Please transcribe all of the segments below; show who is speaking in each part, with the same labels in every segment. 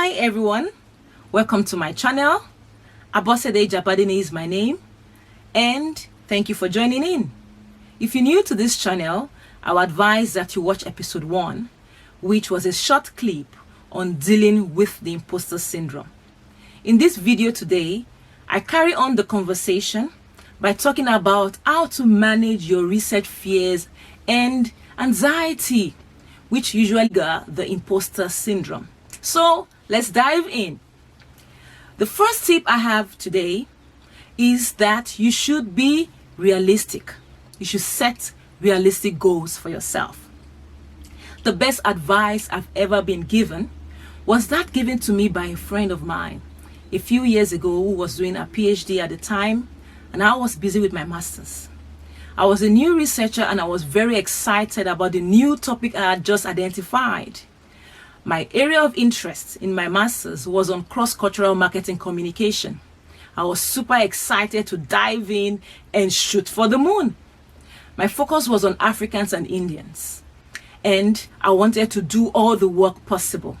Speaker 1: Hi everyone, welcome to my channel. Abosede Jabadini is my name, and thank you for joining in. If you're new to this channel, I would advise that you watch episode 1, which was a short clip on dealing with the imposter syndrome. In this video today, I carry on the conversation by talking about how to manage your research fears and anxiety, which usually are the imposter syndrome. So let's dive in. The first tip I have today is that you should be realistic. You should set realistic goals for yourself. The best advice I've ever been given was that given to me by a friend of mine a few years ago who was doing a PhD at the time, and I was busy with my master's. I was a new researcher and I was very excited about the new topic I had just identified. My area of interest in my master's was on cross-cultural marketing communication. I was super excited to dive in and shoot for the moon. My focus was on Africans and Indians, and I wanted to do all the work possible.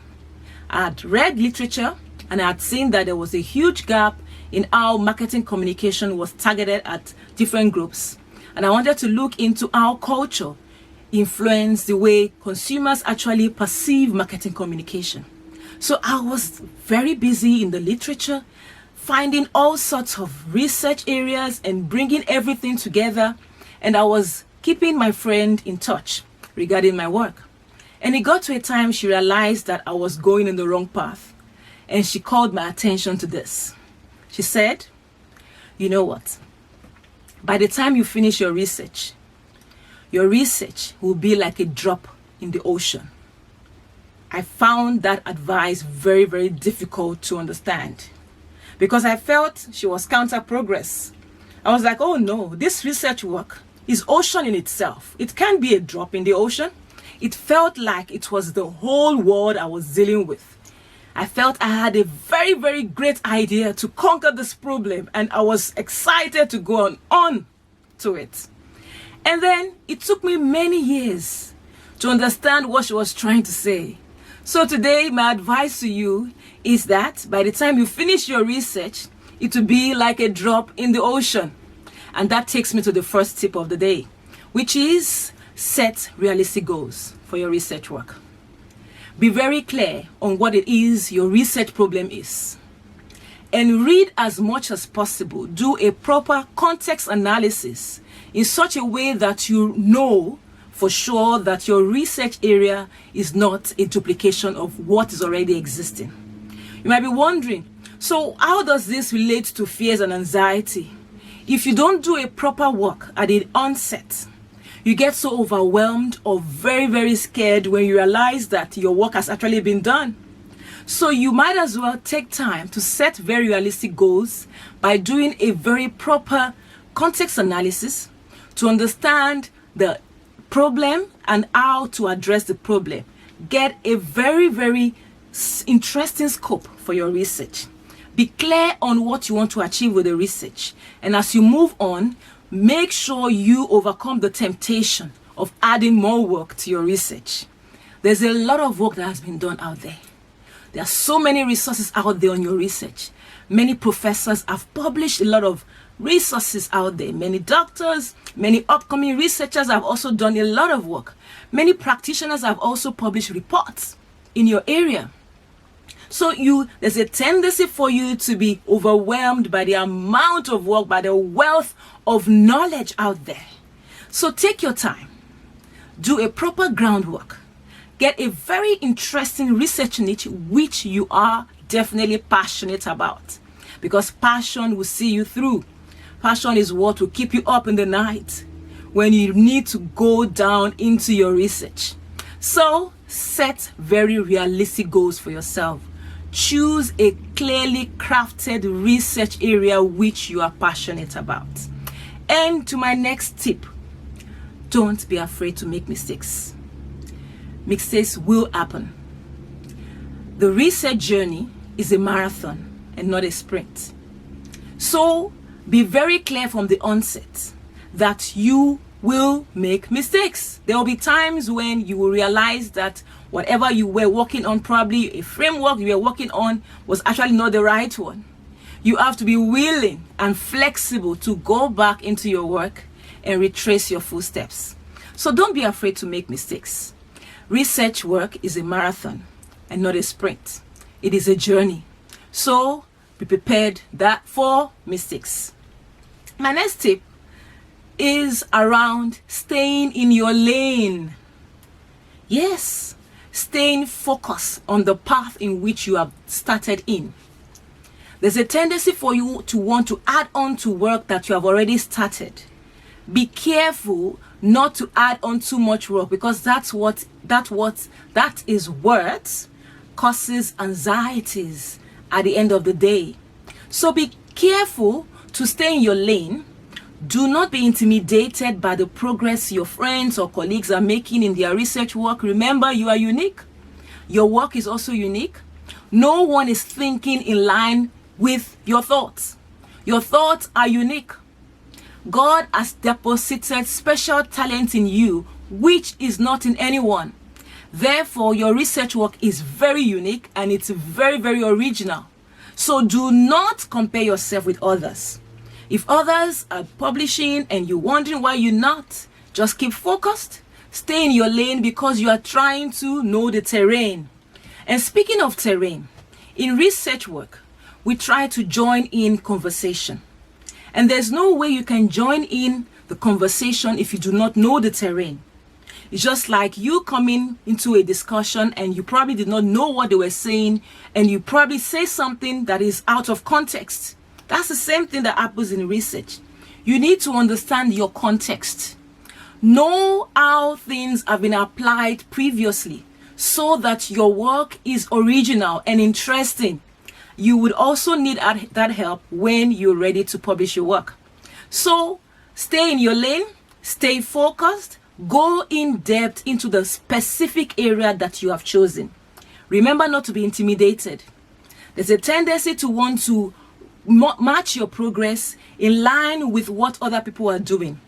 Speaker 1: I had read literature and I had seen that there was a huge gap in how marketing communication was targeted at different groups. And I wanted to look into how culture influence the way consumers actually perceive marketing communication. So I was very busy in the literature, finding all sorts of research areas and bringing everything together. And I was keeping my friend in touch regarding my work. And it got to a time she realized that I was going in the wrong path. And she called my attention to this. She said, "You know what? By the time you finish your research will be like a drop in the ocean." I found that advice very, very difficult to understand because I felt she was counter progress. I was like, oh no, this research work is ocean in itself. It can't be a drop in the ocean. It felt like it was the whole world I was dealing with. I felt I had a very, very great idea to conquer this problem, and I was excited to go on to it. And then it took me many years to understand what she was trying to say. So today, my advice to you is that by the time you finish your research, it will be like a drop in the ocean. And that takes me to the first tip of the day, which is set realistic goals for your research work. Be very clear on what it is your research problem is. And read as much as possible. Do a proper context analysis in such a way that you know for sure that your research area is not a duplication of what is already existing. You might be wondering, so how does this relate to fears and anxiety? If you don't do a proper work at the onset, you get so overwhelmed or very, very scared when you realize that your work has actually been done. So you might as well take time to set very realistic goals by doing a very proper context analysis to understand the problem and how to address the problem. Get a very, very interesting scope for your research. Be clear on what you want to achieve with the research. And as you move on, make sure you overcome the temptation of adding more work to your research. There's a lot of work that has been done out there. There are so many resources out there on your research. Many professors have published a lot of resources out there. Many doctors, many upcoming researchers have also done a lot of work. Many practitioners have also published reports in your area. So there's a tendency for you to be overwhelmed by the amount of work, by the wealth of knowledge out there. So take your time. Do a proper groundwork. Get a very interesting research niche which you are definitely passionate about. Because passion will see you through. Passion is what will keep you up in the night when you need to go down into your research. So set very realistic goals for yourself. Choose a clearly crafted research area which you are passionate about. And to my next tip, don't be afraid to make mistakes. Mistakes will happen. The research journey is a marathon and not a sprint. So be very clear from the onset that you will make mistakes. There will be times when you will realize that whatever you were working on, probably a framework you were working on, was actually not the right one. You have to be willing and flexible to go back into your work and retrace your footsteps. So don't be afraid to make mistakes. Research work is a marathon and not a sprint. It is a journey. So be prepared for mistakes. My next tip is around staying in your lane. Yes, staying focused on the path in which you have started in. There's a tendency for you to want to add on to work that you have already started. Be careful not to add on too much work, because that is what causes anxieties at the end of the day. So be careful to stay in your lane. Do not be intimidated by the progress your friends or colleagues are making in their research work. Remember, you are unique. Your work is also unique. No one is thinking in line with your thoughts. Your thoughts are unique. God has deposited special talent in you, which is not in anyone. Therefore, your research work is very unique and it's very, very original. So do not compare yourself with others. If others are publishing and you're wondering why you're not, just keep focused. Stay in your lane because you are trying to know the terrain. And speaking of terrain, in research work, we try to join in conversation. And there's no way you can join in the conversation if you do not know the terrain. It's just like you coming into a discussion and you probably did not know what they were saying, and you probably say something that is out of context. That's the same thing that happens in research. You need to understand your context. Know how things have been applied previously so that your work is original and interesting. You would also need that help when you're ready to publish your work. So stay in your lane, stay focused, go in depth into the specific area that you have chosen. Remember not to be intimidated. There's a tendency to want to match your progress in line with what other people are doing.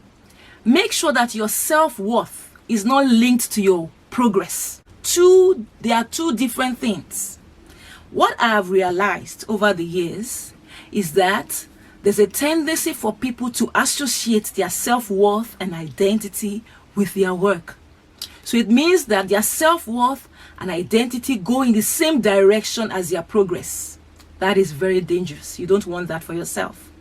Speaker 1: Make sure that your self-worth is not linked to your progress. They are two different things. What I have realized over the years is that there's a tendency for people to associate their self-worth and identity with their work. So it means that their self-worth and identity go in the same direction as their progress. That is very dangerous. You don't want that for yourself.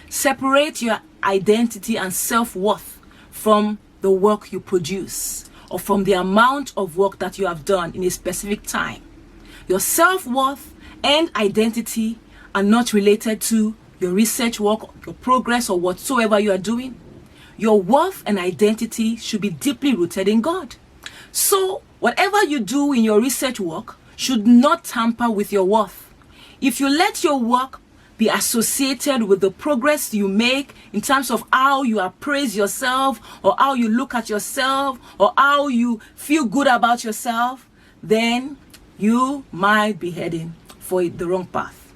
Speaker 1: Separate your identity and self-worth from the work you produce or from the amount of work that you have done in a specific time. Your self-worth and identity are not related to your research work, your progress, or whatsoever you are doing. Your worth and identity should be deeply rooted in God. So whatever you do in your research work should not tamper with your worth. If you let your work be associated with the progress you make in terms of how you appraise yourself or how you look at yourself or how you feel good about yourself, then you might be heading for the wrong path.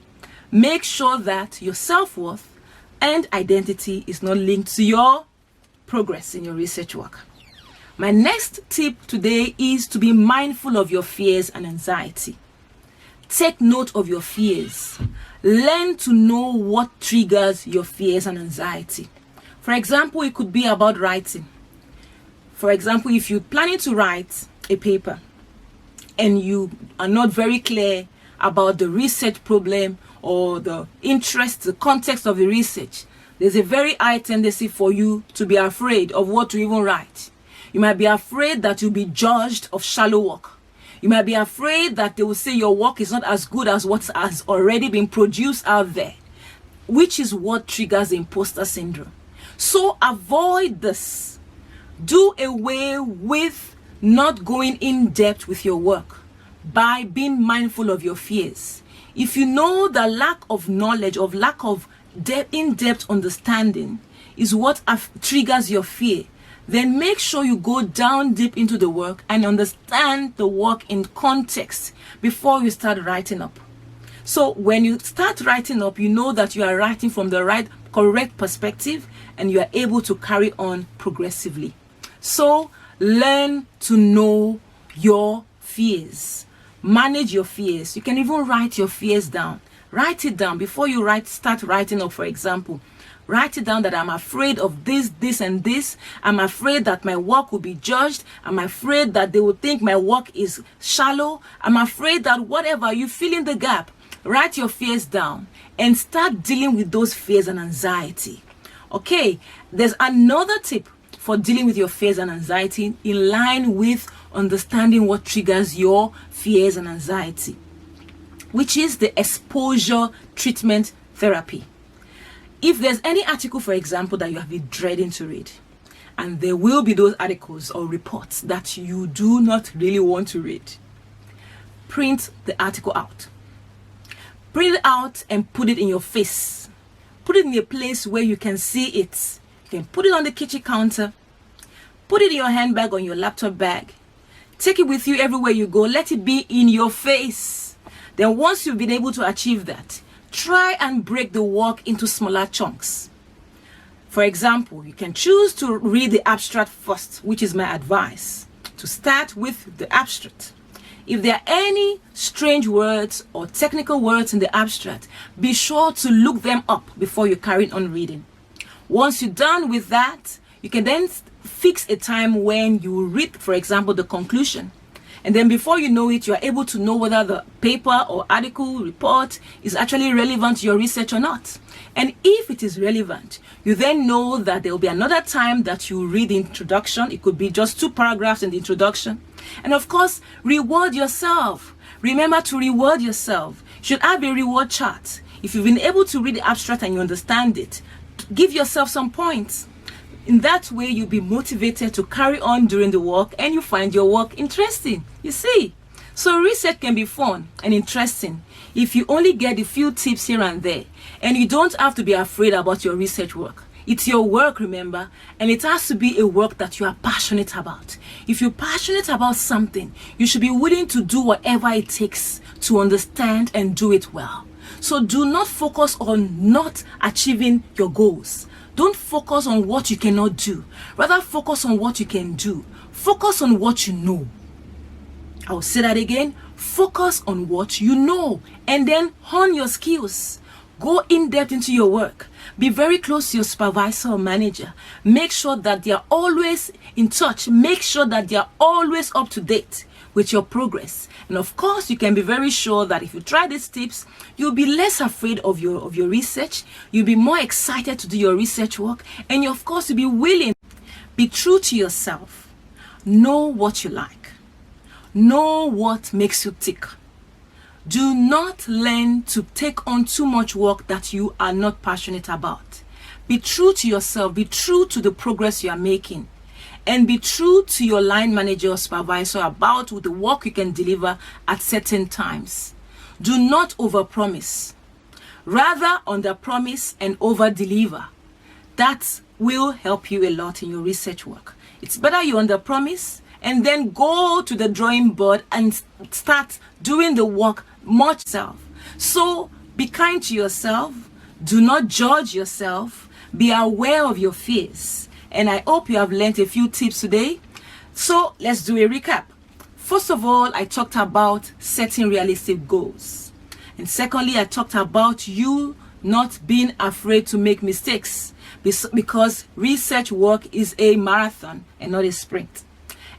Speaker 1: Make sure that your self-worth and identity is not linked to your progress in your research work. My next tip today is to be mindful of your fears and anxiety. Take note of your fears. Learn to know what triggers your fears and anxiety. For example, it could be about writing. For example, if you're planning to write a paper and you are not very clear about the research problem or the interest, the context of the research, there's a very high tendency for you to be afraid of what to even write. You might be afraid that you'll be judged of shallow work. You might be afraid that they will say your work is not as good as what has already been produced out there, which is what triggers the imposter syndrome. So avoid this. Do away with not going in depth with your work by being mindful of your fears. If you know the lack of knowledge, of lack of in-depth understanding is what triggers your fear, then make sure you go down deep into the work and understand the work in context before you start writing up. So when you start writing up, you know that you are writing from the right correct perspective, and you are able to carry on progressively. So learn to know your fears. Manage your fears. You can even write your fears down. Write it down before you start writing up, for example. Write it down that I'm afraid of this, this, and this. I'm afraid that my work will be judged. I'm afraid that they will think my work is shallow. I'm afraid that whatever, you fill in the gap. Write your fears down and start dealing with those fears and anxiety. Okay, there's another tip for dealing with your fears and anxiety in line with understanding what triggers your fears and anxiety, which is the exposure treatment therapy. If there's any article, for example, that you have been dreading to read, and there will be those articles or reports that you do not really want to read, print the article out. Print it out and put it in your face. Put it in a place where you can see it. You can put it on the kitchen counter. Put it in your handbag or in your laptop bag. Take it with you everywhere you go. Let it be in your face. Then once you've been able to achieve that, try and break the work into smaller chunks. For example, you can choose to read the abstract first, which is my advice, to start with the abstract. If there are any strange words or technical words in the abstract, be sure to look them up before you carry on reading. Once you're done with that, you can then fix a time when you will read, for example, the conclusion. And then before you know it, you are able to know whether the paper or article report is actually relevant to your research or not. And if it is relevant, you then know that there will be another time that you read the introduction. It could be just 2 paragraphs in the introduction. And of course, reward yourself. Remember to reward yourself. You should have a reward chart. If you've been able to read the abstract and you understand it, give yourself some points. In that way, you'll be motivated to carry on during the work and you find your work interesting. You see? So research can be fun and interesting if you only get a few tips here and there. And you don't have to be afraid about your research work. It's your work, remember, and it has to be a work that you are passionate about. If you're passionate about something, you should be willing to do whatever it takes to understand and do it well. So do not focus on not achieving your goals. Don't focus on what you cannot do. Rather focus on what you can do. Focus on what you know. I'll say that again. Focus on what you know and then hone your skills. Go in depth into your work. Be very close to your supervisor or manager. Make sure that they are always in touch. Make sure that they are always up to date with your progress. And of course, you can be very sure that if you try these tips, you'll be less afraid of your research. You'll be more excited to do your research work. And you, of course, you'll be willing. Be true to yourself. Know what you like. Know what makes you tick. Do not learn to take on too much work that you are not passionate about. Be true to yourself. Be true to the progress you are making. And be true to your line manager or supervisor about the work you can deliver at certain times. Do not overpromise. Rather underpromise and overdeliver. That will help you a lot in your research work. It's better you underpromise and then go to the drawing board and start doing the work much self. So be kind to yourself. Do not judge yourself. Be aware of your fears. And I hope you have learned a few tips today. So let's do a recap. First of all, I talked about setting realistic goals. And secondly, I talked about you not being afraid to make mistakes because research work is a marathon and not a sprint.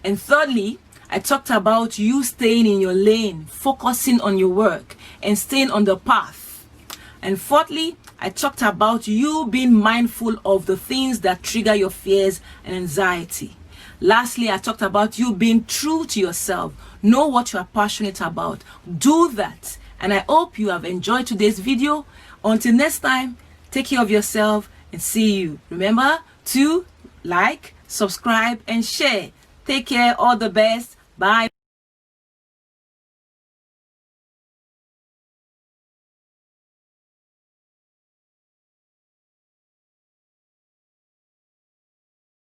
Speaker 1: And thirdly, I talked about you staying in your lane, focusing on your work and staying on the path. And fourthly, I talked about you being mindful of the things that trigger your fears and anxiety. Lastly, I talked about you being true to yourself. Know what you are passionate about. Do that. And I hope you have enjoyed today's video. Until next time, take care of yourself and see you. Remember to like, subscribe, and share. Take care. All the best. Bye.